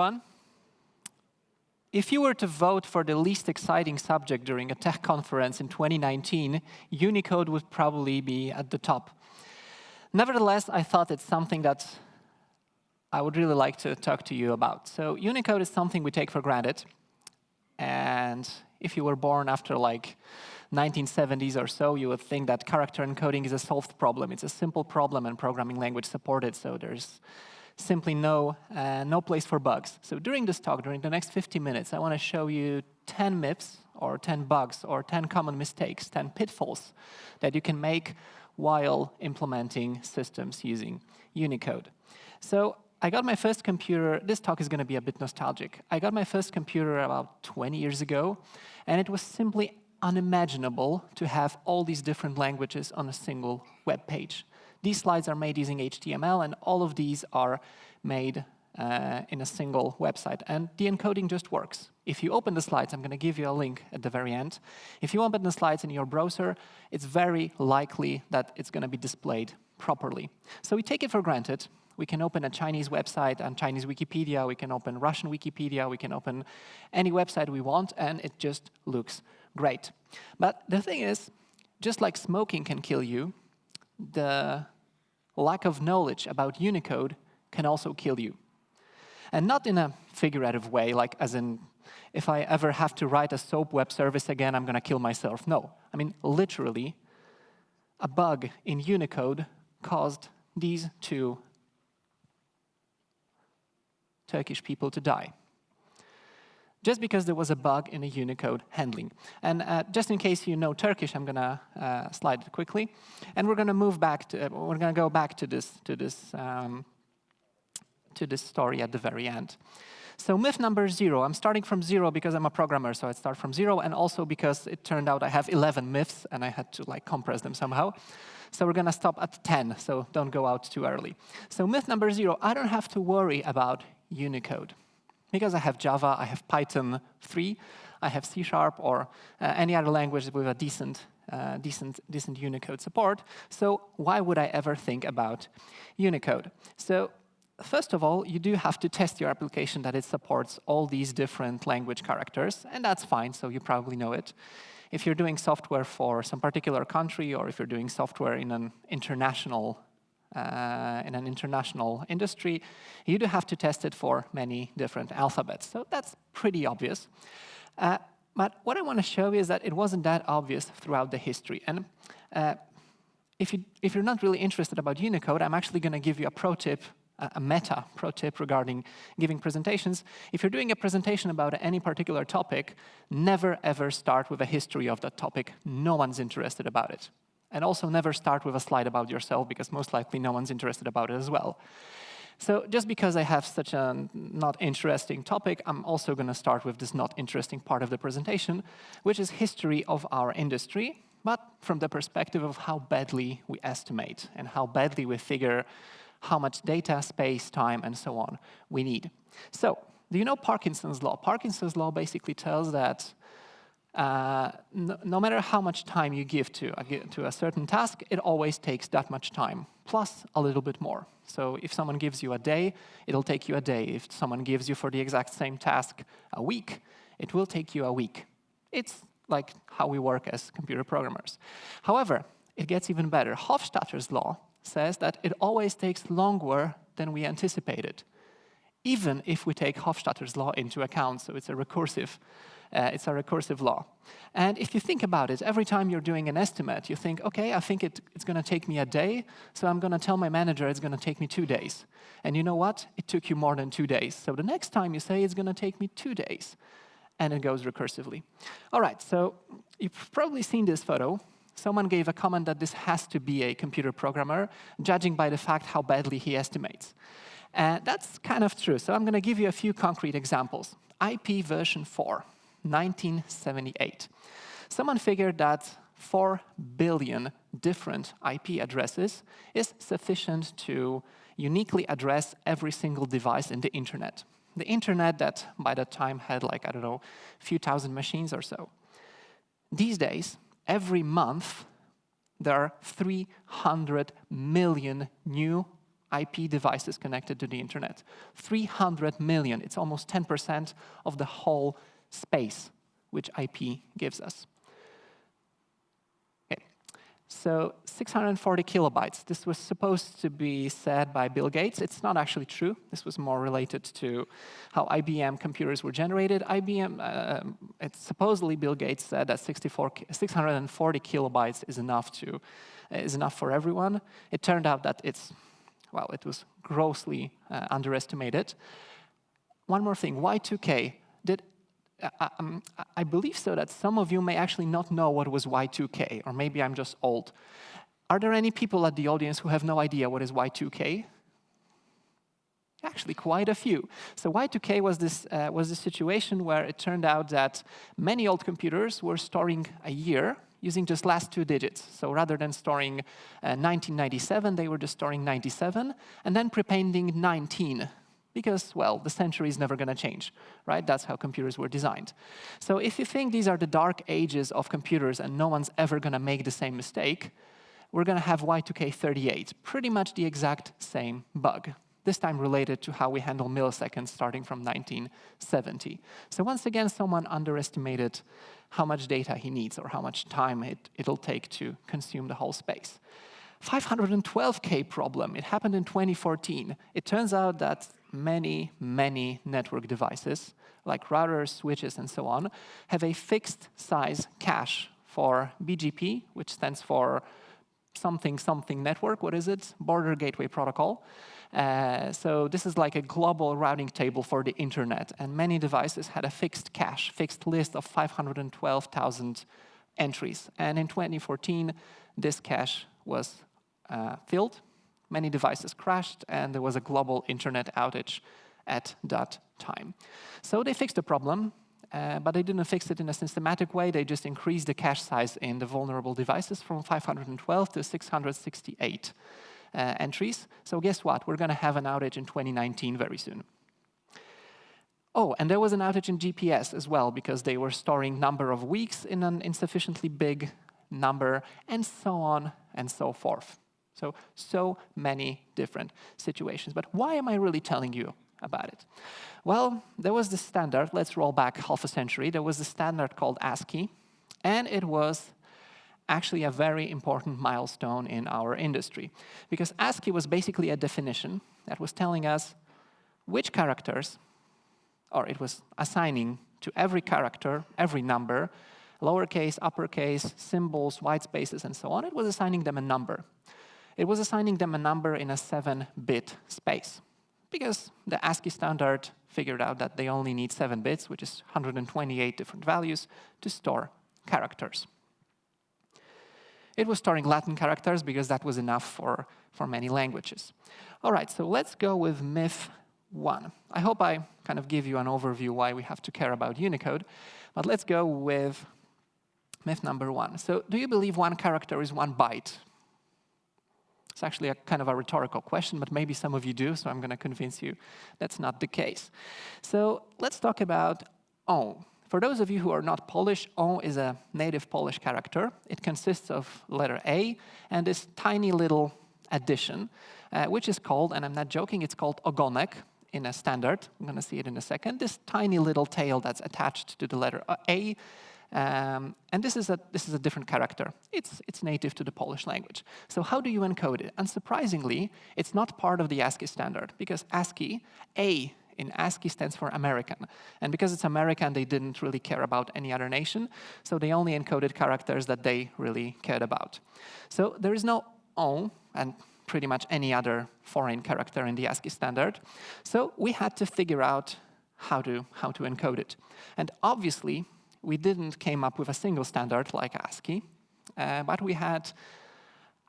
everyone. If you were to vote for the least exciting subject during a tech conference in 2019, Unicode would probably be at the top. Nevertheless, I thought it's something that I would really like to talk to you about. So Unicode is something we take for granted. And if you were born after like 1970s or so, you would think that character encoding is a solved problem. It's a simple problem and programming language supported, so there's simply no place for bugs. So during this talk, during the next 50 minutes, I want to show you 10 myths, or 10 bugs, or 10 common mistakes, 10 pitfalls that you can make while implementing systems using Unicode. So I got my first computer, this talk is going to be a bit nostalgic. I got my first computer about 20 years ago, and it was simply unimaginable to have all these different languages on a single web page. These slides are made using HTML, and all of these are made in a single website. And the encoding just works. If you open the slides, I'm going to give you a link at the very end. If you open the slides in your browser, it's very likely that it's going to be displayed properly. So we take it for granted. We can open a Chinese website and Chinese Wikipedia. We can open Russian Wikipedia. We can open any website we want, and it just looks great. But the thing is, just like smoking can kill you, the lack of knowledge about Unicode can also kill you. And not in a figurative way, like as in, if I ever have to write a SOAP web service again, I'm going to kill myself. No. I mean, literally, a bug in Unicode caused these two Turkish people to die, just because there was a bug in a Unicode handling. And just in case you know Turkish, I'm going to slide it quickly, and we're going to move back to we're going to go back to this story at the very end. So myth number 0. I'm starting from 0 because I'm a programmer, so I start from 0, and also because it turned out I have 11 myths, and I had to like compress them somehow. So we're going to stop at 10, so don't go out too early. So myth number 0, I don't have to worry about Unicode. Because I have Java, I have Python 3, I have C# or any other language with a decent Unicode support. So why would I ever think about Unicode? So first of all, you do have to test your application that it supports all these different language characters, and that's fine, so you probably know it. If you're doing software for some particular country, or if you're doing software in an international industry, you do have to test it for many different alphabets. So that's pretty obvious. But what I want to show you is that it wasn't that obvious throughout the history. And if you're not really interested about Unicode, I'm actually going to give you a pro tip, a meta pro tip regarding giving presentations. If you're doing a presentation about any particular topic, never ever start with a history of that topic. No one's interested about it. And also never start with a slide about yourself, because most likely no one's interested about it as well. So just because I have such a not interesting topic, I'm also going to start with this not interesting part of the presentation, which is history of our industry, but from the perspective of how badly we estimate and how badly we figure how much data, space, time, and so on we need. So do you know Parkinson's law? Parkinson's law basically tells that no matter how much time you give to a certain task, it always takes that much time, plus a little bit more. So if someone gives you a day, it'll take you a day. If someone gives you for the exact same task a week, it will take you a week. It's like how we work as computer programmers. However, it gets even better. Hofstadter's law says that it always takes longer than we anticipated, even if we take Hofstadter's law into account. So it's a recursive law. And if you think about it, every time you're doing an estimate, you think, okay, I think it's going to take me a day, so I'm going to tell my manager it's going to take me 2 days. And you know what? It took you more than 2 days. So the next time you say it's going to take me 2 days, and it goes recursively. All right, so you've probably seen this photo. Someone gave a comment that this has to be a computer programmer, judging by the fact how badly he estimates. And that's kind of true. So I'm going to give you a few concrete examples. IP version 4. 1978. Someone figured that 4 billion different IP addresses is sufficient to uniquely address every single device in the internet. The internet that by that time had like, I don't know, a few thousand machines or so. These days, every month, there are 300 million new IP devices connected to the internet. 300 million. It's almost 10% of the whole space which IP gives us. Okay. So 640 kilobytes. This was supposed to be said by Bill Gates. It's not actually true. This was more related to how IBM computers were generated. It's supposedly Bill Gates said that 640 kilobytes is enough for everyone. It turned out that it was grossly underestimated. One more thing, Y2K. I believe so that some of you may actually not know what was Y2K, or maybe I'm just old. Are there any people at the audience who have no idea what is Y2K? Actually, quite a few. So Y2K was this situation where it turned out that many old computers were storing a year using just last 2 digits. So rather than storing 1997, they were just storing 97, and then prepending 19. Because, well, the century is never going to change, right? That's how computers were designed. So if you think these are the dark ages of computers and no one's ever going to make the same mistake, we're going to have Y2K38, pretty much the exact same bug, this time related to how we handle milliseconds starting from 1970. So once again, someone underestimated how much data he needs or how much time it'll take to consume the whole space. 512K problem, it happened in 2014. It turns out that many network devices, like routers, switches, and so on, have a fixed size cache for BGP, which stands for something network. What is it? Border Gateway Protocol. So this is like a global routing table for the internet, and many devices had a fixed cache, fixed list of 512,000 entries. And in 2014, this cache was filled. Many devices crashed, and there was a global internet outage at that time. So they fixed the problem, but they didn't fix it in a systematic way. They just increased the cache size in the vulnerable devices from 512 to 668 entries. So guess what? We're going to have an outage in 2019 very soon. Oh, and there was an outage in GPS as well, because they were storing number of weeks in an insufficiently big number, and so on and so forth. So many different situations. But why am I really telling you about it? Well, there was this standard, let's roll back half a century, there was a standard called ASCII, and it was actually a very important milestone in our industry. Because ASCII was basically a definition that was telling us which characters, or it was assigning to every character, every number, lowercase, uppercase, symbols, white spaces, and so on, it was assigning them a number. It was assigning them a number in a 7-bit space, because the ASCII standard figured out that they only need 7 bits, which is 128 different values, to store characters. It was storing Latin characters because that was enough for many languages. All right, so let's go with myth 1. I hope I kind of give you an overview why we have to care about Unicode, but let's go with myth number 1. So do you believe 1 character is 1 byte? It's actually a kind of a rhetorical question, but maybe some of you do, so I'm going to convince you that's not the case. So let's talk about O. For those of you who are not Polish, O is a native Polish character. It consists of letter A and this tiny little addition, which is called, and I'm not joking, it's called ogonek in a standard. I'm going to see it in a second. This tiny little tail that's attached to the letter A. And this is a different character. It's native to the Polish language. So how do you encode it? Unsurprisingly, it's not part of the ASCII standard, because ASCII, A in ASCII stands for American. And because it's American, they didn't really care about any other nation, so they only encoded characters that they really cared about. So there is no O, and pretty much any other foreign character in the ASCII standard. So we had to figure out how to encode it. And obviously, we didn't came up with a single standard like ASCII, but we had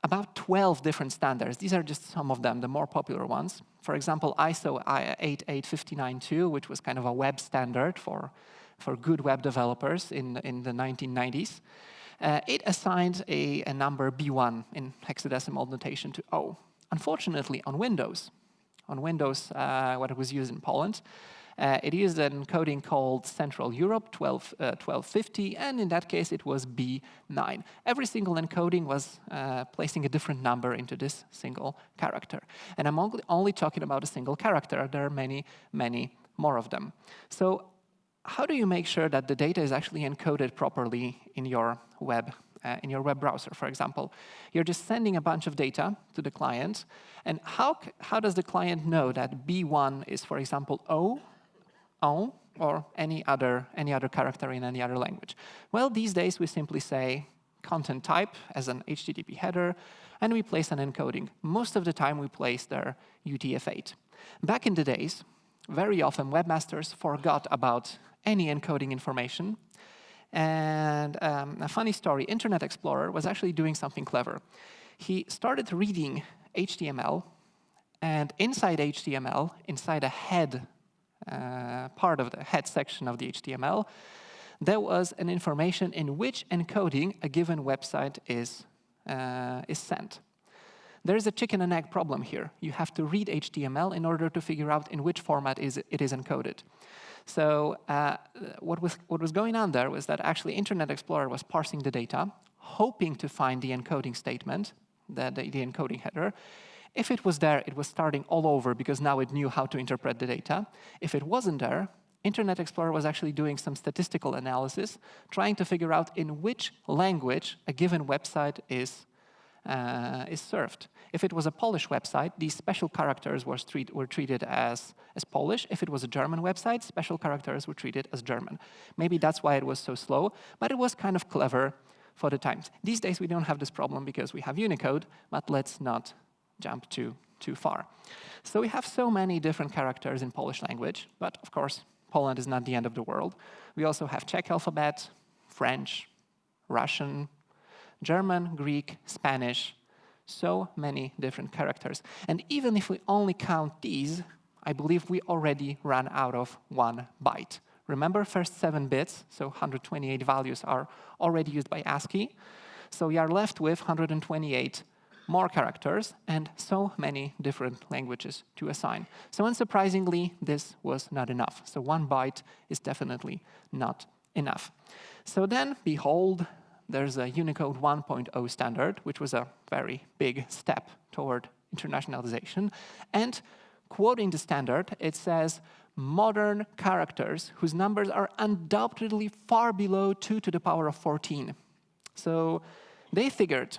about 12 different standards. These are just some of them, the more popular ones. For example, ISO 88592, which was kind of a web standard for good web developers in the 1990s. It assigned a number B1 in hexadecimal notation to O. Unfortunately, on Windows, what was used in Poland, It used an encoding called Central Europe 1250, and in that case it was B9. Every single encoding was placing a different number into this single character. And I'm only talking about a single character. There are many, many more of them. So how do you make sure that the data is actually encoded properly in your web browser, for example? You're just sending a bunch of data to the client, and how does the client know that B1 is, for example, O, or any other character in any other language? Well, these days we simply say content type as an HTTP header, and we place an encoding. Most of the time we place their UTF-8. Back in the days, very often webmasters forgot about any encoding information. And a funny story, Internet Explorer was actually doing something clever. He started reading HTML, and inside HTML, inside a head part of the head section of the HTML, there was an information in which encoding a given website is sent. There is a chicken and egg problem here. You have to read HTML in order to figure out in which format it is encoded. So what was going on there was that actually Internet Explorer was parsing the data, hoping to find the encoding statement, the encoding header. If it was there, it was starting all over because now it knew how to interpret the data. If it wasn't there, Internet Explorer was actually doing some statistical analysis, trying to figure out in which language a given website is served. If it was a Polish website, these special characters were treated as Polish. If it was a German website, special characters were treated as German. Maybe that's why it was so slow, but it was kind of clever for the times. These days we don't have this problem because we have Unicode, but let's not jump too far. So we have so many different characters in Polish language, but of course Poland is not the end of the world. We also have Czech alphabet, French, Russian, German, Greek, Spanish, so many different characters. And even if we only count these, I believe we already ran out of 1 byte. Remember, first 7 bits, so 128 values are already used by ASCII. So we are left with 128 more characters and so many different languages to assign. So unsurprisingly, this was not enough. So 1 byte is definitely not enough. So then, behold, there's a Unicode 1.0 standard, which was a very big step toward internationalization. And quoting the standard, it says, modern characters whose numbers are undoubtedly far below 2 to the power of 14. So they figured,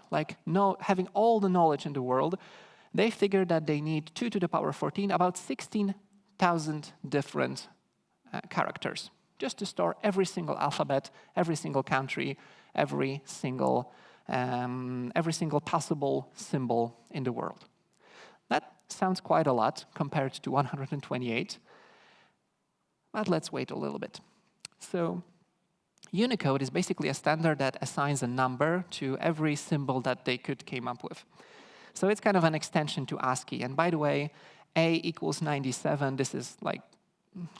having all the knowledge in the world, they figured that they need 2 to the power of 14, about 16,000 different characters, just to store every single alphabet, every single country, every single possible symbol in the world. That sounds quite a lot compared to 128, but let's wait a little bit. So Unicode is basically a standard that assigns a number to every symbol that they came up with. So it's kind of an extension to ASCII. And by the way, A equals 97, this is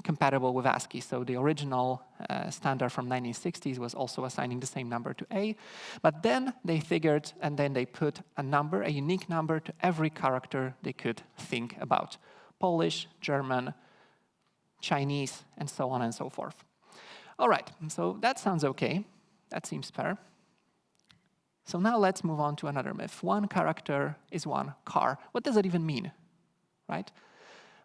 compatible with ASCII. So the original standard from 1960s was also assigning the same number to A. But then they figured, and then they put a number, a unique number to every character they could think about. Polish, German, Chinese, and so on and so forth. All right, so that sounds okay. That seems fair. So now let's move on to another myth. 1 character is 1 char. What does that even mean, right?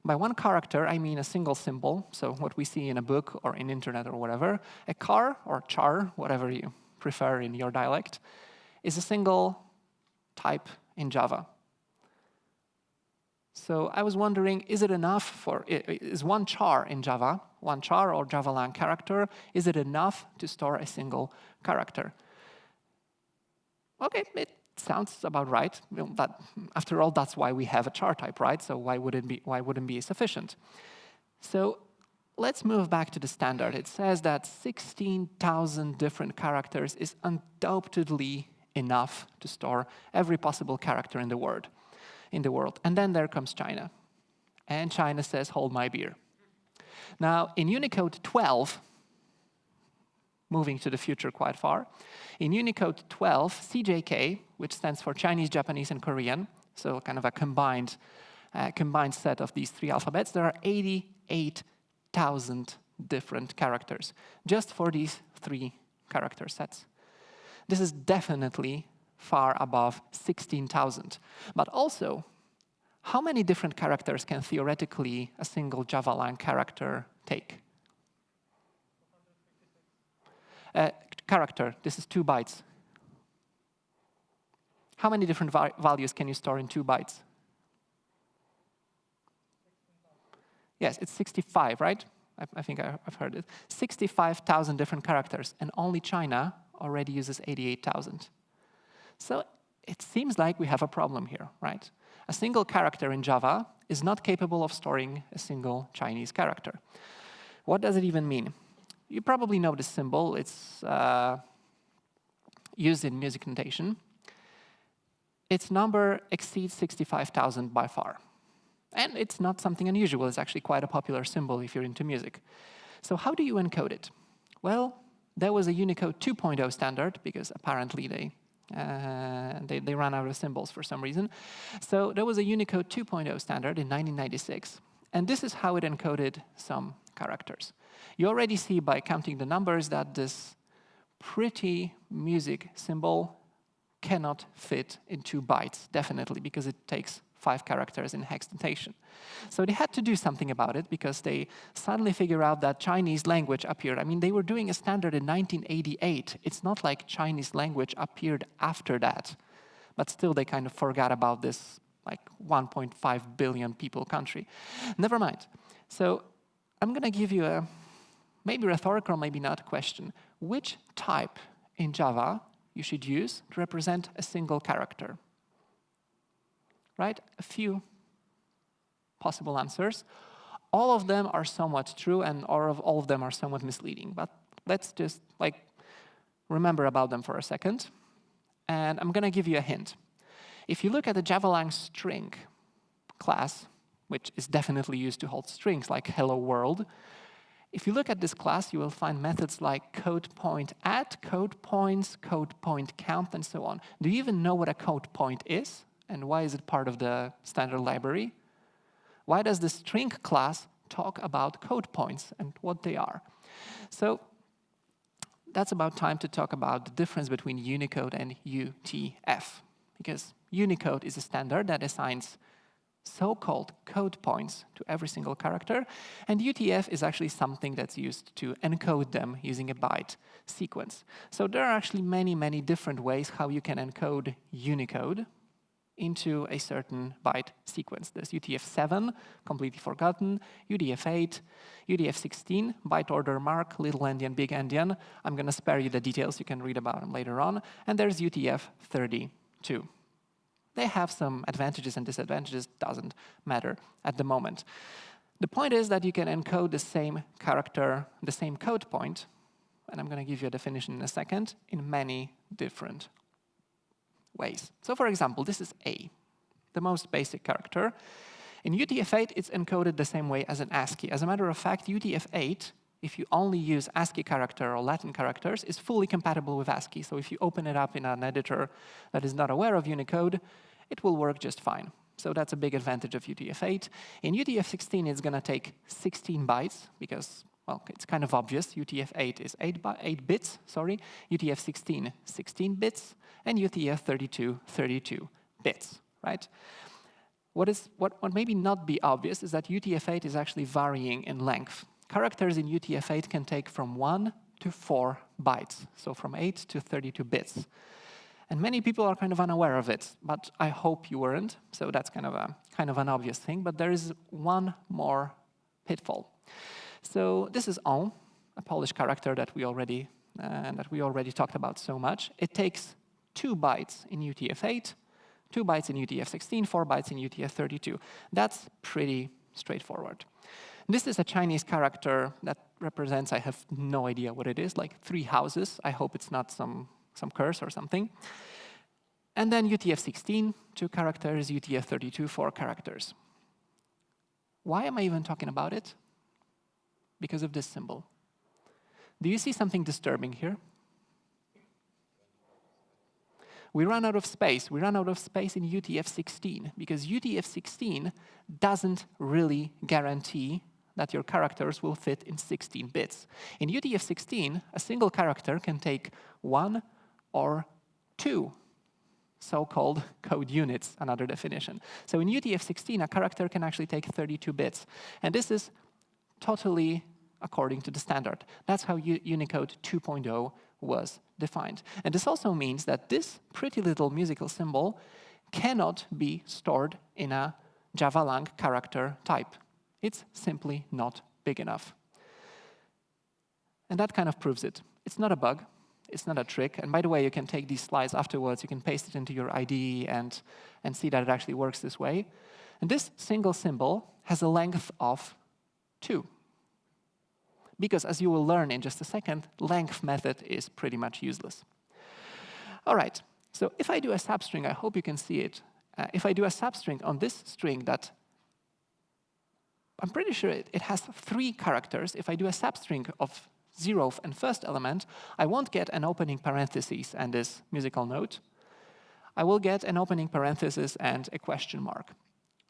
By 1 character, I mean a single symbol, so what we see in a book or in internet or whatever. A char, or char, whatever you prefer in your dialect, is a single type in Java. So I was wondering, is it enough is 1 char in Java, 1 char or Java-lang character, is it enough to store a single character? Okay, it sounds about right. After all, that's why we have a char type, right? So why wouldn't it be sufficient? So let's move back to the standard. It says that 16,000 different characters is undoubtedly enough to store every possible character in the world. And then there comes China. And China says, hold my beer. Now, in Unicode 12, moving to the future quite far, in Unicode 12, CJK, which stands for Chinese, Japanese, and Korean, so kind of a combined set of these 3 alphabets, there are 88 16,000 different characters just for these 3 character sets. This is definitely far above 16,000. But also, how many different characters can theoretically a single Java-lang character take? Character, this is 2 bytes. How many different values can you store in 2 bytes? Yes, it's 65, right? I think I've heard it. 65,000 different characters, and only China already uses 88,000. So it seems like we have a problem here, right? A single character in Java is not capable of storing a single Chinese character. What does it even mean? You probably know this symbol. It's used in music notation. Its number exceeds 65,000 by far. And it's not something unusual. It's actually quite a popular symbol if you're into music. So how do you encode it? Well, there was a Unicode 2.0 standard, because apparently they ran out of symbols for some reason. So there was a Unicode 2.0 standard in 1996. And this is how it encoded some characters. You already see by counting the numbers that this pretty music symbol cannot fit in 2 bytes, definitely, because it takes 5 characters in hex notation. So they had to do something about it, because they suddenly figured out that Chinese language appeared. I mean, they were doing a standard in 1988. It's not like Chinese language appeared after that. But still, they kind of forgot about this, like, 1.5 billion people country. Never mind. So I'm going to give you a maybe rhetorical, maybe not question. Which type in Java you should use to represent a single character? Right? A few possible answers. All of them are somewhat true, and all of them are somewhat misleading. But let's just remember about them for a second. And I'm going to give you a hint. If you look at the Java-lang string class, which is definitely used to hold strings like hello world, if you look at this class, you will find methods like codePointAdd, codePoints, codePointCount, and so on. Do you even know what a codePoint is? And why is it part of the standard library? Why does the string class talk about code points and what they are? So that's about time to talk about the difference between Unicode and UTF. Because Unicode is a standard that assigns so-called code points to every single character, and UTF is actually something that's used to encode them using a byte sequence. So there are actually many, many different ways how you can encode Unicode into a certain byte sequence. There's UTF-7, completely forgotten, UTF-8, UTF-16, byte order mark, little endian, big endian. I'm going to spare you the details. You can read about them later on. And there's UTF-32. They have some advantages and disadvantages. Doesn't matter at the moment. The point is that you can encode the same character, the same code point, and I'm going to give you a definition in a second, in many different ways. So for example, this is A, the most basic character. In UTF-8, it's encoded the same way as an ASCII. As a matter of fact, UTF-8, if you only use ASCII character or Latin characters, is fully compatible with ASCII. So if you open it up in an editor that is not aware of Unicode, it will work just fine. So that's a big advantage of UTF-8. In UTF-16, it's going to take 16 bytes because, well, it's kind of obvious. UTF-8 is 8 bits, UTF-16, 16 bits, and UTF-32, 32 bits, right? What maybe not be obvious is that UTF-8 is actually varying in length. Characters in UTF-8 can take from 1 to 4 bytes, so from 8 to 32 bits. And many people are kind of unaware of it, but I hope you weren't, so that's kind of an obvious thing. But there is one more pitfall. So this is on, a Polish character that we already talked about so much. It takes 2 bytes in UTF-8, 2 bytes in UTF-16, 4 bytes in UTF-32. That's pretty straightforward. This is a Chinese character that represents, I have no idea what it is, like 3 houses. I hope it's not some curse or something. And then UTF-16, 2 characters, UTF-32, 4 characters. Why am I even talking about it? Because of this symbol. Do you see something disturbing here? We run out of space. We run out of space in UTF-16 because UTF-16 doesn't really guarantee that your characters will fit in 16 bits. In UTF-16, a single character can take 1 or 2 so-called code units, another definition. So in UTF-16, a character can actually take 32 bits. And this is totally according to the standard. That's how Unicode 2.0 was defined. And this also means that this pretty little musical symbol cannot be stored in a Java-lang character type. It's simply not big enough. And that kind of proves it. It's not a bug. It's not a trick. And by the way, you can take these slides afterwards. You can paste it into your IDE and see that it actually works this way. And this single symbol has a length of 2. Because as you will learn in just a second, length method is pretty much useless. All right, so if I do a substring, I hope you can see it. If I do a substring on this string that I'm pretty sure it has 3 characters. If I do a substring of 0th and 1st element, I won't get an opening parenthesis and this musical note. I will get an opening parenthesis and a question mark.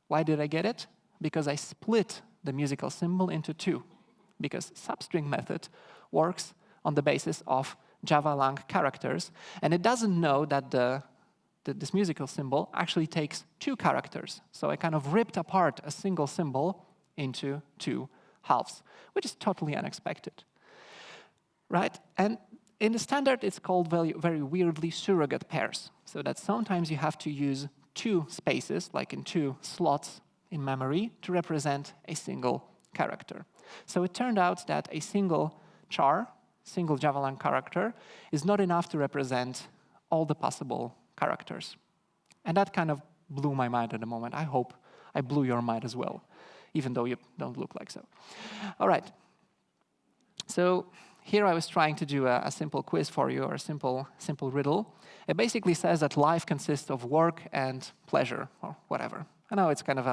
Why did I get it? Because I split the musical symbol into 2. Because substring method works on the basis of Java-lang characters, and it doesn't know that this musical symbol actually takes 2 characters. So I kind of ripped apart a single symbol into 2 halves, which is totally unexpected. Right? And in the standard, it's called very, very weirdly surrogate pairs. So that sometimes you have to use 2 spaces, like in 2 slots in memory, to represent a single character. So it turned out that a single char, single Java-lang character, is not enough to represent all the possible characters. And that kind of blew my mind at the moment. I hope I blew your mind as well, even though you don't look like so. All right. So here I was trying to do a simple quiz for you, or a simple riddle. It basically says that life consists of work and pleasure, or whatever. I know it's kind of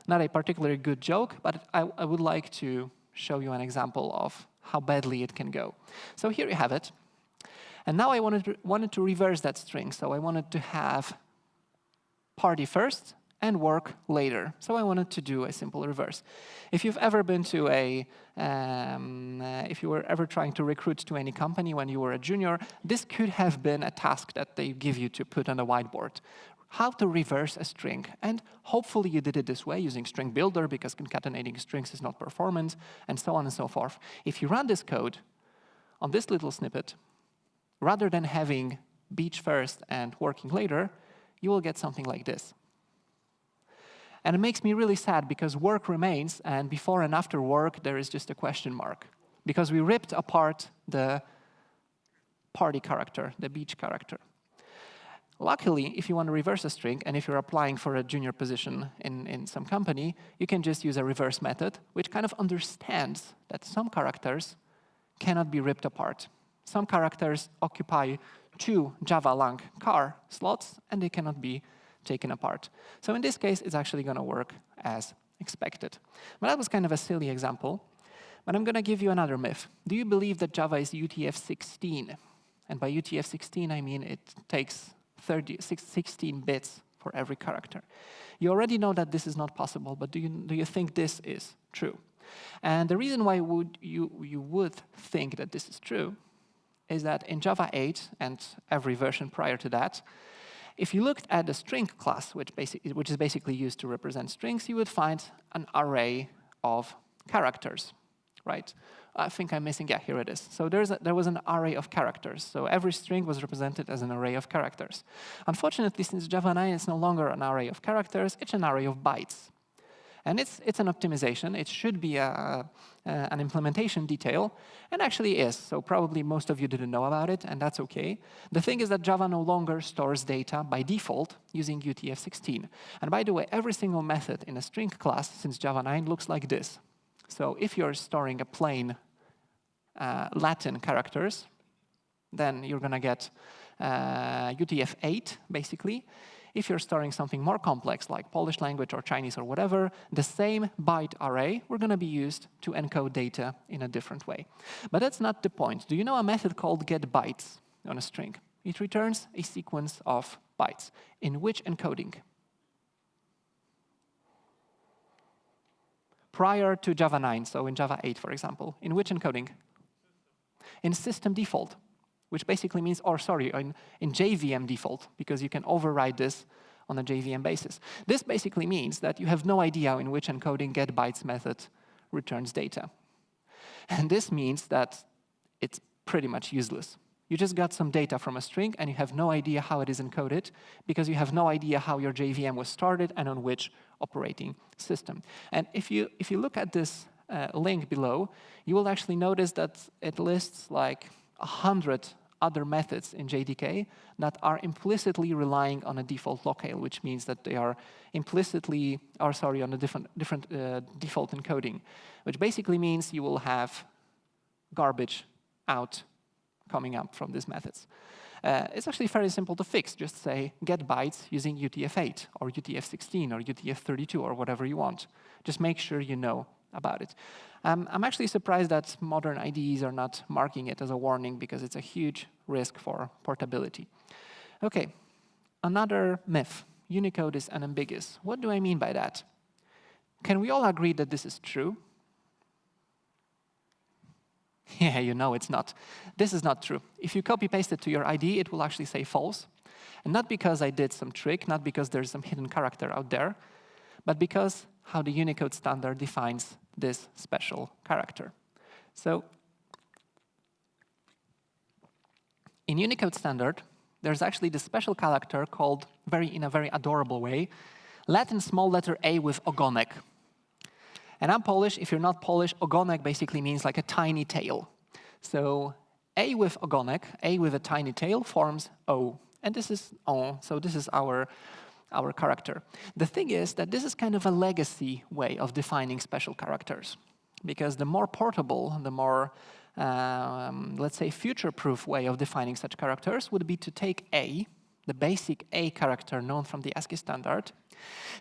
not a particularly good joke, but I would like to show you an example of how badly it can go. So here you have it. And now I wanted to reverse that string. So I wanted to have party first and work later. So I wanted to do a simple reverse. If you've ever been to if you were ever trying to recruit to any company when you were a junior, this could have been a task that they give you to put on a whiteboard. How to reverse a string. And hopefully you did it this way using string builder, because concatenating strings is not performant, and so on and so forth. If you run this code on this little snippet, rather than having beach first and working later, you will get something like this. And it makes me really sad because work remains, and before and after work, there is just a question mark. Because we ripped apart the party character, the beach character. Luckily, if you want to reverse a string, and if you're applying for a junior position in some company, you can just use a reverse method, which kind of understands that some characters cannot be ripped apart. Some characters occupy 2 Java-lang char slots, and they cannot be taken apart. So in this case, it's actually going to work as expected. But that was kind of a silly example. But I'm going to give you another myth. Do you believe that Java is UTF-16? And by UTF-16, I mean it takes 16 bits for every character. You already know that this is not possible, but do you think this is true? And the reason why you would think that this is true is that in Java 8 and every version prior to that, if you looked at the string class, which is basically used to represent strings, you would find an array of characters, right? I think I'm missing, yeah, here it is. So there was an array of characters. So every string was represented as an array of characters. Unfortunately, since Java 9, it's no longer an array of characters, it's an array of bytes. And it's an optimization. It should be an implementation detail, and actually is. So probably most of you didn't know about it, and that's OK. The thing is that Java no longer stores data by default using UTF-16. And by the way, every single method in a string class since Java 9 looks like this. So if you're storing a plain Latin characters, then you're going to get UTF-8, basically. If you're storing something more complex, like Polish language or Chinese or whatever, the same byte array we're going to be used to encode data in a different way. But that's not the point. Do you know a method called getBytes on a string? It returns a sequence of bytes. In which encoding? prior to Java 9, so in Java 8, for example. In which encoding? In system default, which basically means, or sorry, in JVM default, because you can override this on a JVM basis. This basically means that you have no idea in which encoding getBytes method returns data. And this means that it's pretty much useless. You just got some data from a string, and you have no idea how it is encoded, because you have no idea how your JVM was started and on which operating system. And if you look at this link below, you will actually notice that it lists like 100 other methods in JDK that are implicitly relying on a default locale, which means that they are implicitly, or sorry, on a different default encoding, which basically means you will have garbage out coming up from these methods. It's actually fairly simple to fix. Just say getBytes using UTF-8 or UTF-16 or UTF-32 or whatever you want. Just make sure you know about it. I'm actually surprised that modern IDEs are not marking it as a warning, because it's a huge risk for portability. OK, another myth. Unicode is unambiguous. What do I mean by that? Can we all agree that this is true? Yeah, you know it's not. This is not true. If you copy-paste it to your IDE, it will actually say false. And not because I did some trick, not because there's some hidden character out there, but because how the Unicode standard defines this special character. So in Unicode standard, there's actually this special character called, in a very adorable way, Latin small letter A with ogonek. And I'm Polish. If you're not Polish, ogonek basically means like a tiny tail. So A with ogonek, A with a tiny tail, forms O. And this is O, so this is our character. The thing is that this is kind of a legacy way of defining special characters, because the more portable, the more, let's say, future-proof way of defining such characters would be to take A, the basic A character known from the ASCII standard,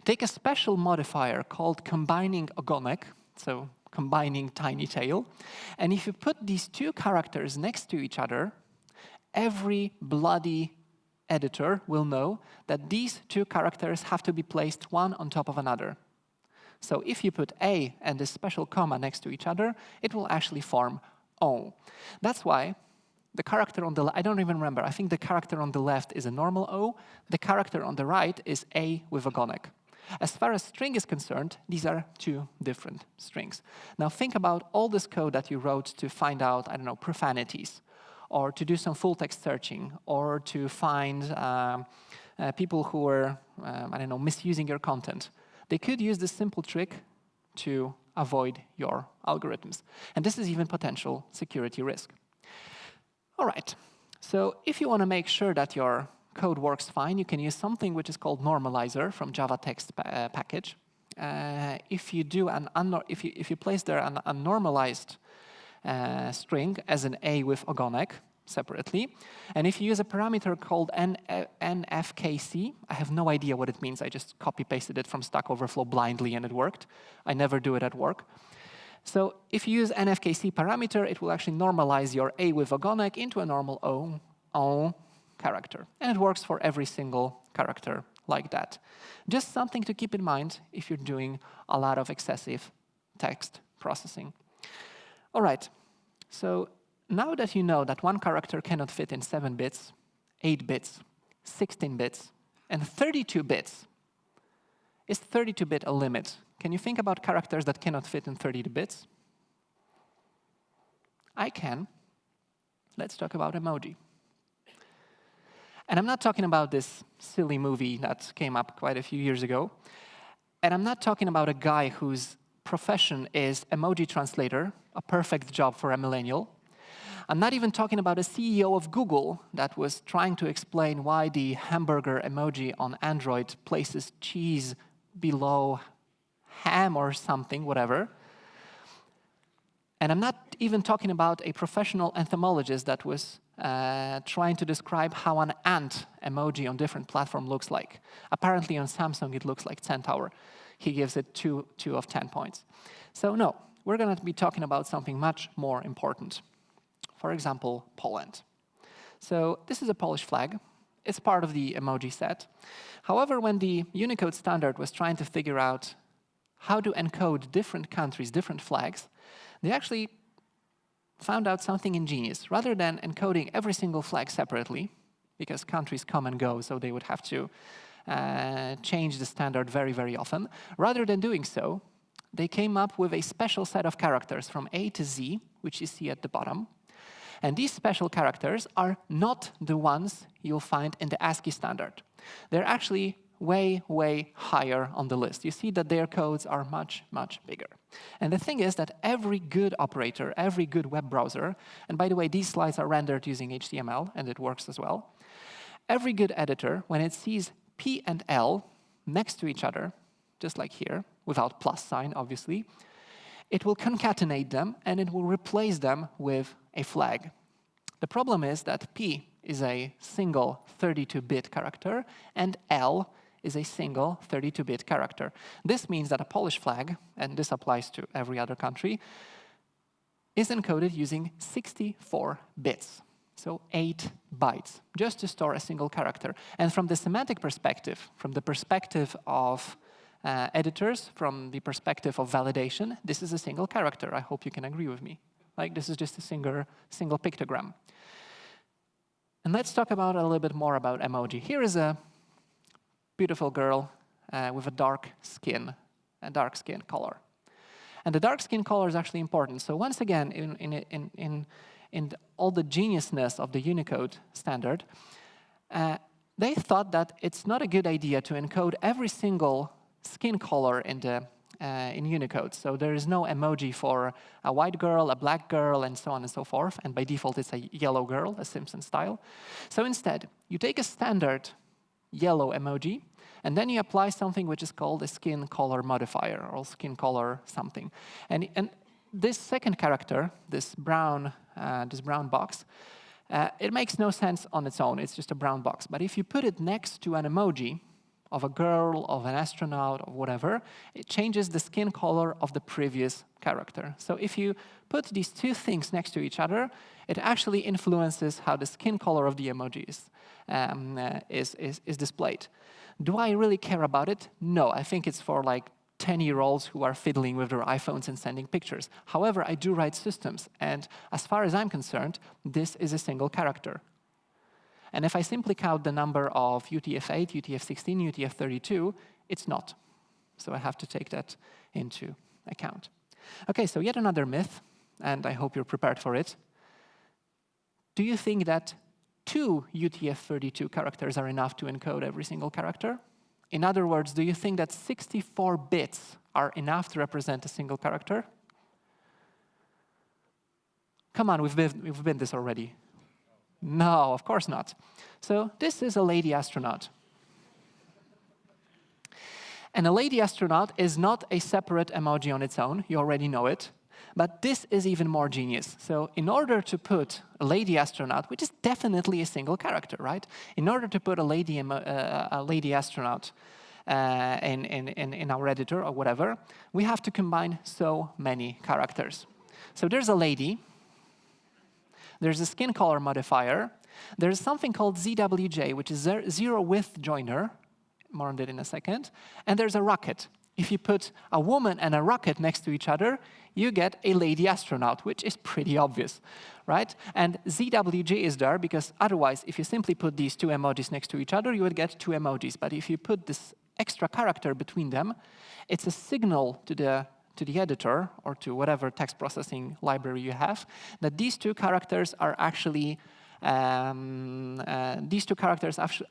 take a special modifier called combining ogonek, so combining tiny tail, and if you put these two characters next to each other, every bloody editor will know that these two characters have to be placed one on top of another. So if you put A and this special comma next to each other, it will actually form O. That's why the character on the left, I don't even remember, I think the character on the left is a normal O, the character on the right is A with ogonek. As far as string is concerned, these are two different strings. Now think about all this code that you wrote to find out, I don't know, profanities, or to do some full-text searching, or to find people who were, I don't know, misusing your content. They could use this simple trick to avoid your algorithms. And this is even potential security risk. All right, so if you want to make sure that your code works fine, you can use something which is called normalizer from Java text package. If you place there an unnormalized string as an A with ogonek separately, and if you use a parameter called nfkc, I have no idea what it means. I just copy-pasted it from Stack Overflow blindly, and it worked. I never do it at work. So if you use nfkc parameter, it will actually normalize your A with ogonek into a normal O character. And it works for every single character like that. Just something to keep in mind if you're doing a lot of excessive text processing. All right, so now that you know that one character cannot fit in 7 bits, 8 bits, 16 bits, and 32 bits, is 32-bit a limit? Can you think about characters that cannot fit in 32 bits? I can. Let's talk about emoji. And I'm not talking about this silly movie that came up quite a few years ago. And I'm not talking about a guy whose profession is emoji translator, a perfect job for a millennial. I'm not even talking about a CEO of Google that was trying to explain why the hamburger emoji on Android places cheese below ham or something, whatever. And I'm not even talking about a professional entomologist that was trying to describe how an ant emoji on different platforms looks like. Apparently on Samsung it looks like Centaur. He gives it 2 of 10 points. So no, we're going to be talking about something much more important. For example, Poland. So this is a Polish flag. It's part of the emoji set. However, when the Unicode standard was trying to figure out how to encode different countries, different flags, they actually found out something ingenious. Rather than encoding every single flag separately, because countries come and go, so they would have to change the standard very, very often, rather than doing so, they came up with a special set of characters from A to Z, which you see at the bottom. And these special characters are not the ones you'll find in the ASCII standard. They're actually way, way higher on the list. You see that their codes are much, much bigger. And the thing is that every good operator, every good web browser, and by the way, these slides are rendered using HTML, and it works as well. Every good editor, when it sees P and L next to each other, just like here, without plus sign, obviously, it will concatenate them, and it will replace them with a flag. The problem is that P is a single 32-bit character, and L is a single 32-bit character. This means that a Polish flag, and this applies to every other country, is encoded using 64 bits, so 8 bytes, just to store a single character. And from the semantic perspective, from the perspective of editors, from the perspective of validation, this is a single character. I hope you can agree with me. Like, this is just a single pictogram. And let's talk about a little bit more about emoji. Here is a beautiful girl with a dark skin color. And the dark skin color is actually important. So once again, in all the geniusness of the Unicode standard, they thought that it's not a good idea to encode every single skin color in Unicode. So there is no emoji for a white girl, a black girl, and so on and so forth. And by default, it's a yellow girl, a Simpson style. So instead, you take a standard yellow emoji, and then you apply something which is called a skin color modifier, or skin color something. And this second character, this brown box, it makes no sense on its own. It's just a brown box. But if you put it next to an emoji of a girl, of an astronaut, or whatever, it changes the skin color of the previous character. So if you put these two things next to each other, it actually influences how the skin color of the emoji is displayed. Do I really care about it? No, I think it's for like 10-year-olds who are fiddling with their iPhones and sending pictures. However, I do write systems, and as far as I'm concerned, this is a single character. And if I simply count the number of UTF-8, UTF-16, UTF-32, it's not. So I have to take that into account. OK, so yet another myth, and I hope you're prepared for it. Do you think that 2 UTF-32 characters are enough to encode every single character? In other words, do you think that 64 bits are enough to represent a single character? Come on, we've been this already. No, of course not. So this is a lady astronaut. And a lady astronaut is not a separate emoji on its own. You already know it. But this is even more genius. So in order to put a lady astronaut, which is definitely a single character, right? In order to put a lady astronaut in our editor or whatever, we have to combine so many characters. So there's a lady. There's a skin color modifier. There's something called ZWJ, which is zero width joiner. More on that in a second. And there's a rocket. If you put a woman and a rocket next to each other, you get a lady astronaut, which is pretty obvious, right? And ZWJ is there because otherwise, if you simply put these two emojis next to each other, you would get two emojis. But if you put this extra character between them, it's a signal to the editor or to whatever text processing library you have that these two characters are actually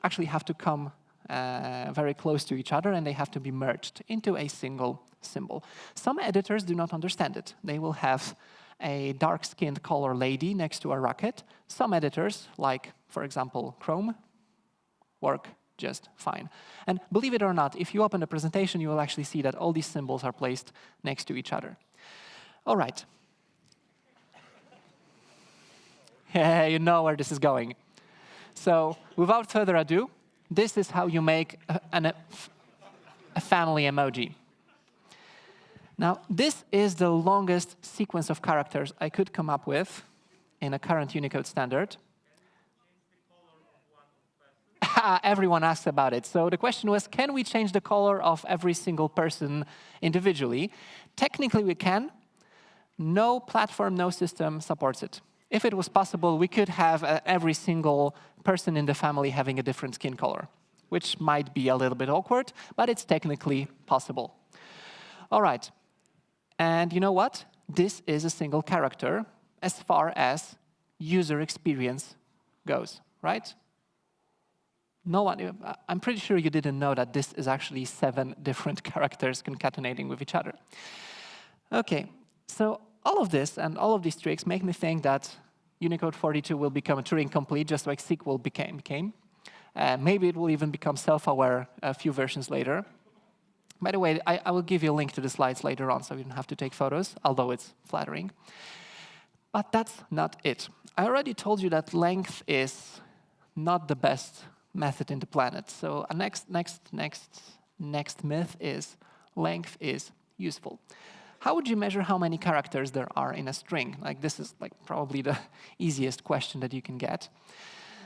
actually have to come very close to each other, and they have to be merged into a single symbol. Some editors do not understand it. They will have a dark-skinned color lady next to a rocket. Some editors, like, for example, Chrome, work just fine. And believe it or not, if you open the presentation, you will actually see that all these symbols are placed next to each other. All right. Yeah, you know where this is going. So without further ado, this is how you make a family emoji. Now, this is the longest sequence of characters I could come up with in a current Unicode standard. everyone asks about it. So the question was, can we change the color of every single person individually? Technically, we can. No platform, no system supports it. If it was possible, we could have every single person in the family having a different skin color, which might be a little bit awkward, but it's technically possible. All right. And you know what? This is a single character as far as user experience goes, right? No one, I'm pretty sure you didn't know that this is actually 7 different characters concatenating with each other. OK, so all of this and all of these tricks make me think that Unicode 42 will become a Turing complete, just like SQL became. Maybe it will even become self-aware a few versions later. By the way, I will give you a link to the slides later on, so you don't have to take photos, although it's flattering. But that's not it. I already told you that length is not the best method in the planet. So a next myth is length is useful. How would you measure how many characters there are in a string? Like, this is probably the easiest question that you can get.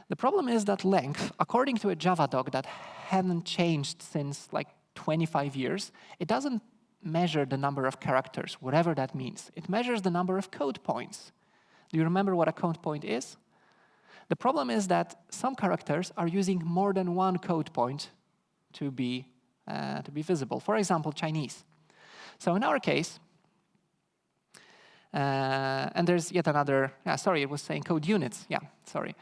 The problem is that length, according to a Java doc that hadn't changed since 25 years, it doesn't measure the number of characters, whatever that means. It measures the number of code points. Do you remember what a code point is? The problem is that some characters are using more than one code point to be visible. For example, Chinese. So in our case, and there's yet another, sorry, it was saying code units. Yeah, sorry.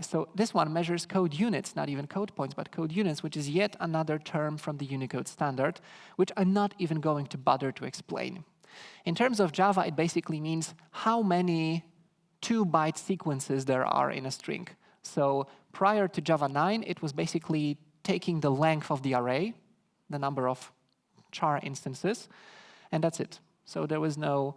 So this one measures code units, not even code points, but code units, which is yet another term from the Unicode standard, which I'm not even going to bother to explain. In terms of Java, it basically means how many 2-byte sequences there are in a string. So prior to Java 9, it was basically taking the length of the array, the number of char instances, and that's it. So there was no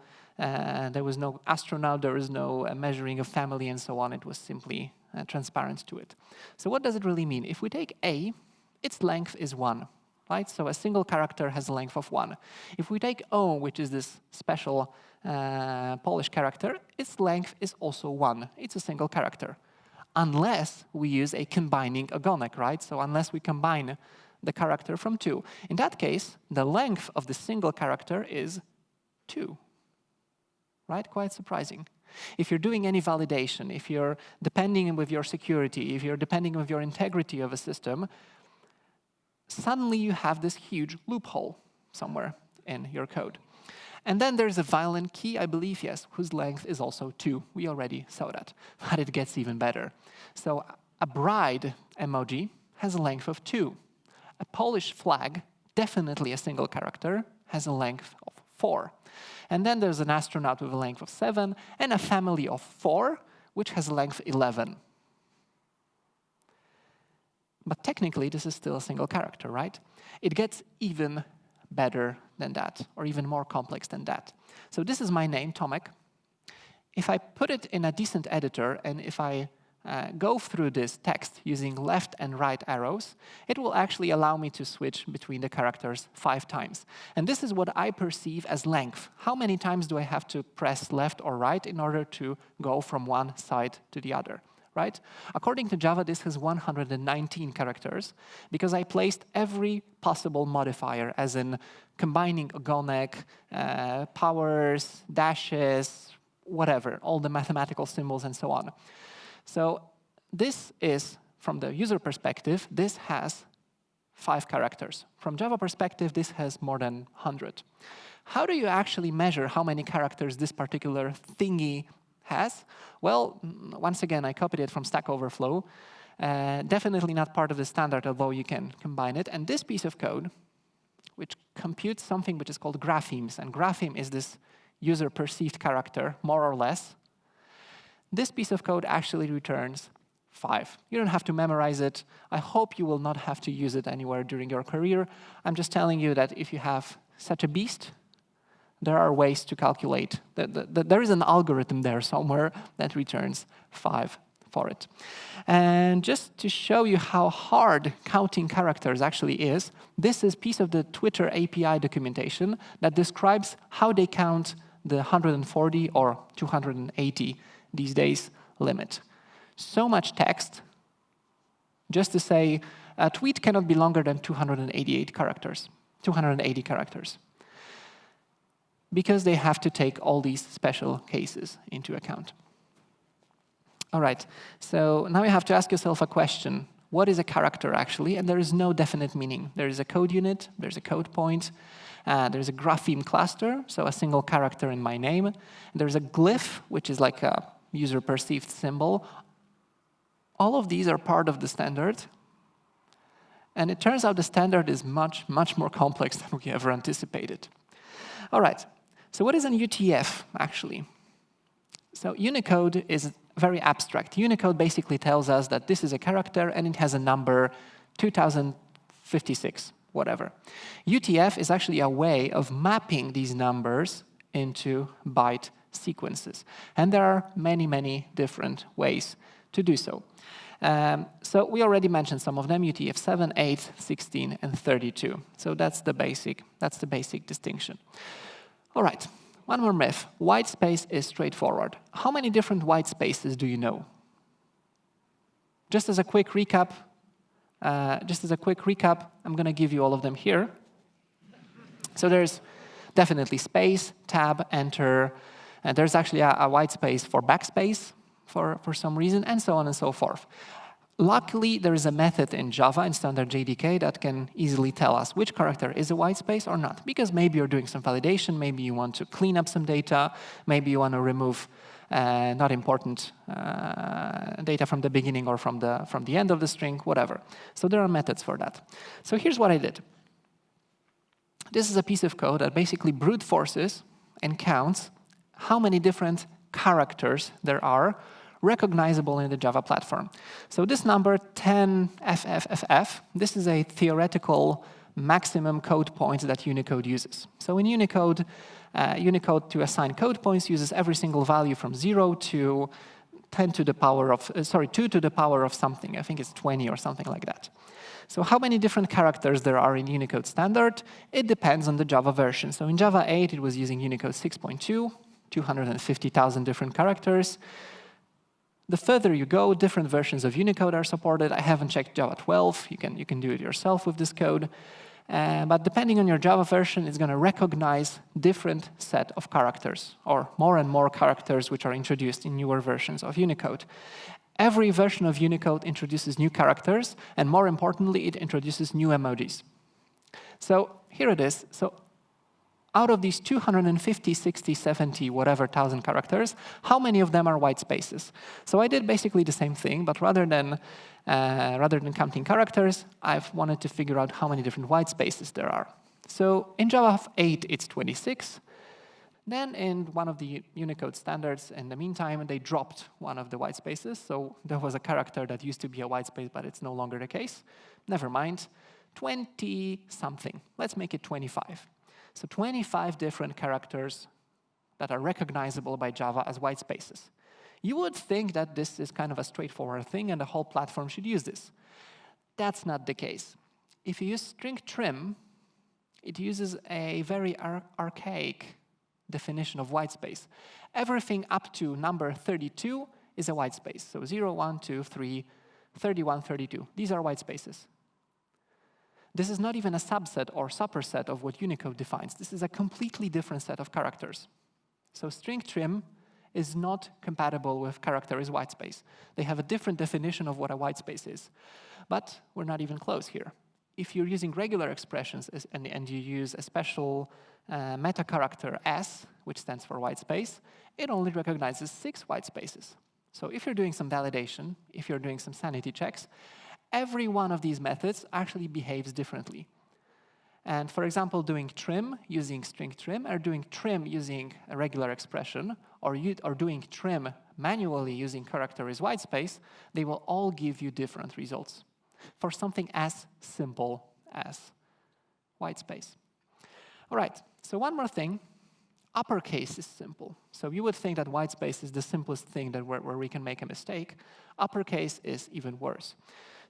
astronaut, there was no measuring of family and so on. It was simply transparent to it. So what does it really mean? If we take A, its length is 1, right? So a single character has a length of 1. If we take O, which is this special Polish character, its length is also 1. It's a single character, unless we use a combining ogonek, right? So unless we combine the character from 2. In that case, the length of the single character is 2. Right? Quite surprising. If you're doing any validation, if you're depending with your security, if you're depending with your integrity of a system, suddenly you have this huge loophole somewhere in your code. And then there's a violent key, I believe, yes, whose length is also 2. We already saw that, but it gets even better. So a bride emoji has a length of 2. A Polish flag, definitely a single character, has a length of 4. And then there's an astronaut with a length of 7, and a family of 4, which has a length 11. But technically, this is still a single character, right? It gets even better than that, or even more complex than that. So this is my name, Tomasz. If I put it in a decent editor, and if I go through this text using left and right arrows, it will actually allow me to switch between the characters 5 times. And this is what I perceive as length. How many times do I have to press left or right in order to go from one side to the other, right? According to Java, this has 119 characters, because I placed every possible modifier, as in combining ogonek, powers, dashes, whatever, all the mathematical symbols and so on. So this is, from the user perspective, this has 5 characters. From Java perspective, this has more than 100. How do you actually measure how many characters this particular thingy has? Well, once again, I copied it from Stack Overflow. Definitely not part of the standard, although you can combine it. And this piece of code, which computes something which is called graphemes, and grapheme is this user-perceived character, more or less. This piece of code actually returns 5. You don't have to memorize it. I hope you will not have to use it anywhere during your career. I'm just telling you that if you have such a beast, there are ways to calculate. There is an algorithm there somewhere that returns 5 for it. And just to show you how hard counting characters actually is, this is a piece of the Twitter API documentation that describes how they count the 140 or 280 these days limit. So much text, just to say a tweet cannot be longer than 288 characters, 280 characters, because they have to take all these special cases into account. All right, so now you have to ask yourself a question. What is a character, actually? And there is no definite meaning. There is a code unit, there's a code point, there's a grapheme cluster, so a single character in my name. There's a glyph, which is like a user-perceived symbol. All of these are part of the standard. And it turns out the standard is much, much more complex than we ever anticipated. All right, so what is an UTF, actually? So Unicode is very abstract. Unicode basically tells us that this is a character and it has a number 2056, whatever. UTF is actually a way of mapping these numbers into byte sequences. And there are many, many different ways to do so. So we already mentioned some of them, UTF-7, 8, 16, and 32. So that's the basic distinction. All right. One more myth. Whitespace is straightforward. How many different whitespaces do you know? Just as a quick recap, I'm going to give you all of them here. So there's definitely space, tab, enter, and there's actually a whitespace for backspace for some reason, and so on and so forth. Luckily, there is a method in Java, in standard JDK, that can easily tell us which character is a whitespace or not. Because maybe you're doing some validation, maybe you want to clean up some data, maybe you want to remove not important data from the beginning or from the end of the string, whatever. So there are methods for that. So here's what I did. This is a piece of code that basically brute forces and counts how many different characters there are recognizable in the Java platform. So this number 10FFFF, this is a theoretical maximum code point that Unicode uses. So in Unicode, Unicode to assign code points uses every single value from 0 to 2 to the power of something. I think it's 20 or something like that. So how many different characters there are in Unicode standard? It depends on the Java version. So in Java 8, it was using Unicode 6.2, 250,000 different characters. The further you go, different versions of Unicode are supported. I haven't checked Java 12. You can do it yourself with this code. But depending on your Java version, it's going to recognize different set of characters, or more and more characters which are introduced in newer versions of Unicode. Every version of Unicode introduces new characters, and more importantly, it introduces new emojis. So here it is. So out of these 250, 60, 70, whatever thousand characters, how many of them are white spaces? So I did basically the same thing, but rather than counting characters, I've wanted to figure out how many different white spaces there are. So in Java 8, it's 26. Then in one of the Unicode standards, in the meantime, they dropped one of the white spaces. So there was a character that used to be a white space, but it's no longer the case. Never mind. 20-something. Let's make it 25. So 25 different characters that are recognizable by Java as white spaces. You would think that this is kind of a straightforward thing and the whole platform should use this. That's not the case. If you use string trim, it uses a very archaic definition of white space. Everything up to number 32 is a white space. So 0, 1, 2, 3, 31, 32. These are white spaces. This is not even a subset or superset of what Unicode defines. This is a completely different set of characters. So string trim is not compatible with character is whitespace. They have a different definition of what a whitespace is. But we're not even close here. If you're using regular expressions and you use a special meta character S, which stands for whitespace, it only recognizes 6 whitespaces. So if you're doing some validation, if you're doing some sanity checks, every one of these methods actually behaves differently. And for example, doing trim using string trim, or doing trim using a regular expression, or doing trim manually using character is whitespace, they will all give you different results for something as simple as whitespace. All right, so one more thing. Uppercase is simple. So you would think that whitespace is the simplest thing that where we can make a mistake. Uppercase is even worse.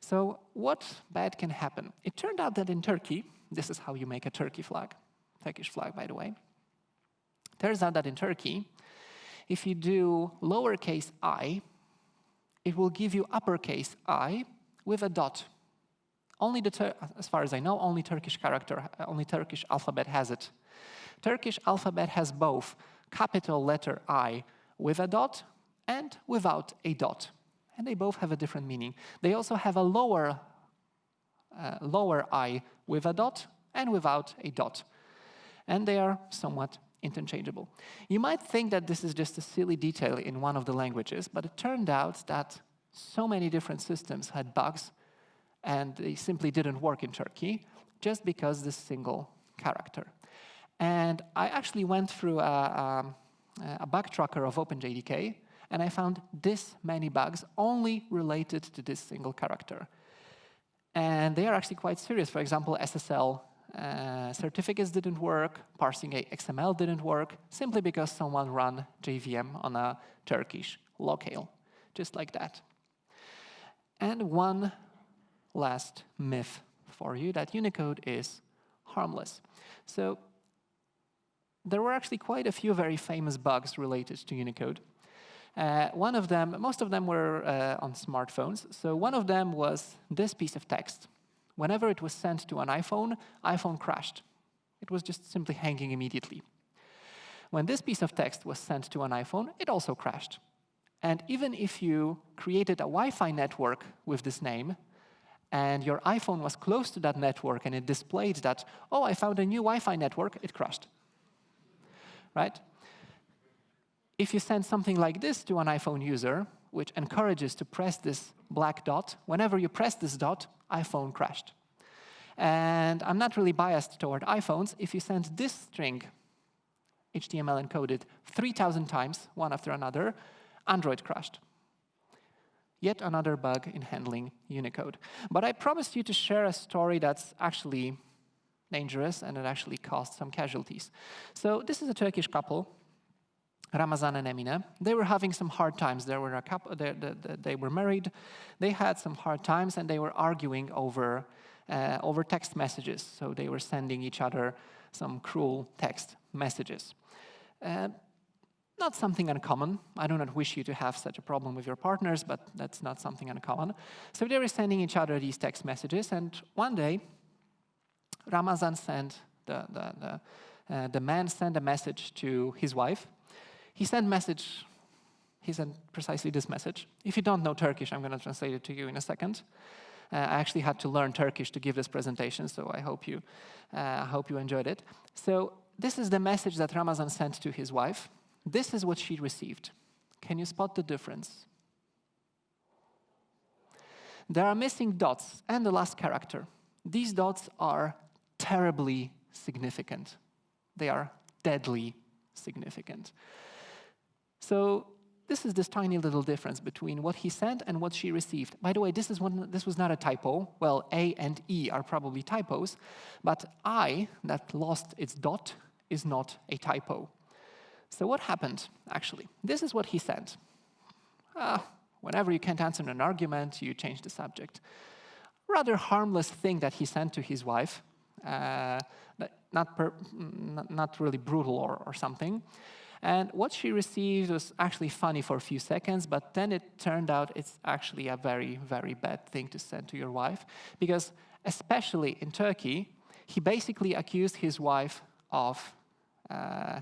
So what bad can happen? It turned out that in Turkey, this is how you make a Turkey flag, Turkish flag, by the way. Turns out that in Turkey, if you do lowercase I, it will give you uppercase I with a dot. Only as far as I know, only Turkish alphabet has it. Turkish alphabet has both capital letter I with a dot and without a dot. And they both have a different meaning. They also have a lower I with a dot and without a dot. And they are somewhat interchangeable. You might think that this is just a silly detail in one of the languages, but it turned out that so many different systems had bugs, and they simply didn't work in Turkey just because this single character. And I actually went through a bug tracker of OpenJDK, and I found this many bugs only related to this single character. And they are actually quite serious. For example, SSL certificates didn't work, parsing XML didn't work, simply because someone ran JVM on a Turkish locale, just like that. And one last myth for you, that Unicode is harmless. So there were actually quite a few very famous bugs related to Unicode. One of them, most of them were on smartphones. So one of them was this piece of text. Whenever it was sent to an iPhone, iPhone crashed. It was just simply hanging immediately. When this piece of text was sent to an iPhone, it also crashed. And even if you created a Wi-Fi network with this name, and your iPhone was close to that network and it displayed that, oh, I found a new Wi-Fi network, it crashed. Right? If you send something like this to an iPhone user, which encourages to press this black dot, whenever you press this dot, iPhone crashed. And I'm not really biased toward iPhones. If you send this string, HTML encoded 3,000 times, one after another, Android crashed. Yet another bug in handling Unicode. But I promised you to share a story that's actually dangerous and it actually caused some casualties. So this is a Turkish couple, Ramazan and Emine. They were having some hard times. They were a couple. They were married. They had some hard times, and they were arguing over text messages. So they were sending each other some cruel text messages. Not something uncommon. I do not wish you to have such a problem with your partners, but that's not something uncommon. So they were sending each other these text messages, and one day, Ramazan sent the man sent a message to his wife. He sent precisely this message. If you don't know Turkish, I'm going to translate it to you in a second. I actually had to learn Turkish to give this presentation, so I hope you enjoyed it. So this is the message that Ramazan sent to his wife. This is what she received. Can you spot the difference? There are missing dots and the last character. These dots are terribly significant. They are deadly significant. So this is this tiny little difference between what he sent and what she received. By the way, this was not a typo. Well, A and E are probably typos, but I, that lost its dot, is not a typo. So what happened, actually? This is what he sent. Whenever you can't answer an argument, you change the subject. Rather harmless thing that he sent to his wife, not really brutal or something. And what she received was actually funny for a few seconds, but then it turned out it's actually a very, very bad thing to send to your wife, because especially in Turkey, he basically accused his wife of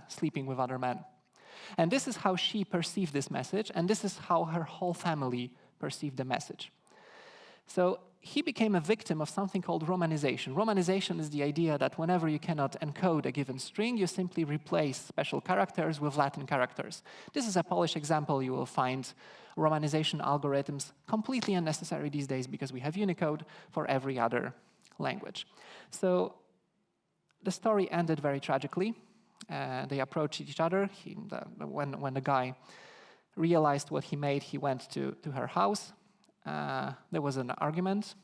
sleeping with other men. And this is how she perceived this message, and this is how her whole family perceived the message. So he became a victim of something called Romanization. Romanization is the idea that whenever you cannot encode a given string, you simply replace special characters with Latin characters. This is a Polish example. You will find Romanization algorithms completely unnecessary these days because we have Unicode for every other language. So the story ended very tragically. They approached each other. When the guy realized what he made, he went to her house. There was an argument.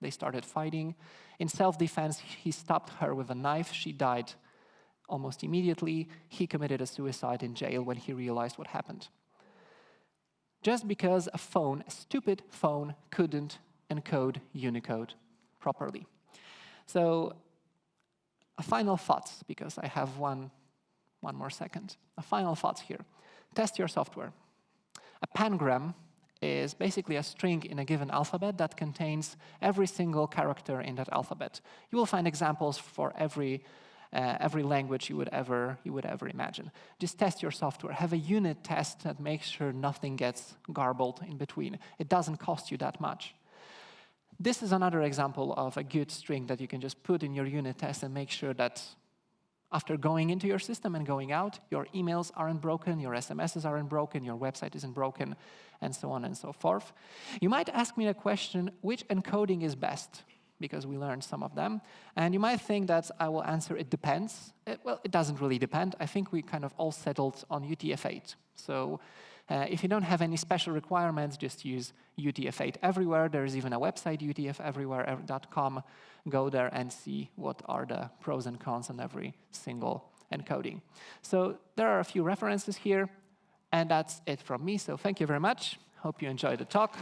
They started fighting. In self-defense, he stabbed her with a knife. She died almost immediately. He committed a suicide in jail when he realized what happened. Just because a stupid phone, couldn't encode Unicode properly. So, a final thoughts, because I have one more second. A final thoughts here. Test your software. A pangram is basically a string in a given alphabet that contains every single character in that alphabet. You will find examples for every language you would ever imagine. Just test your software. Have a unit test that makes sure nothing gets garbled in between. It doesn't cost you that much. This is another example of a good string that you can just put in your unit test and make sure that after going into your system and going out, your emails aren't broken, your SMSs aren't broken, your website isn't broken, and so on and so forth. You might ask me the question, which encoding is best? Because we learned some of them. And you might think that I will answer, it depends. Well, it doesn't really depend. I think we kind of all settled on UTF-8. So if you don't have any special requirements, just use UTF-8 everywhere. There's even a website, utfeverywhere.com. Go there and see what are the pros and cons on every single encoding. So there are a few references here, and that's it from me. So thank you very much. Hope you enjoyed the talk.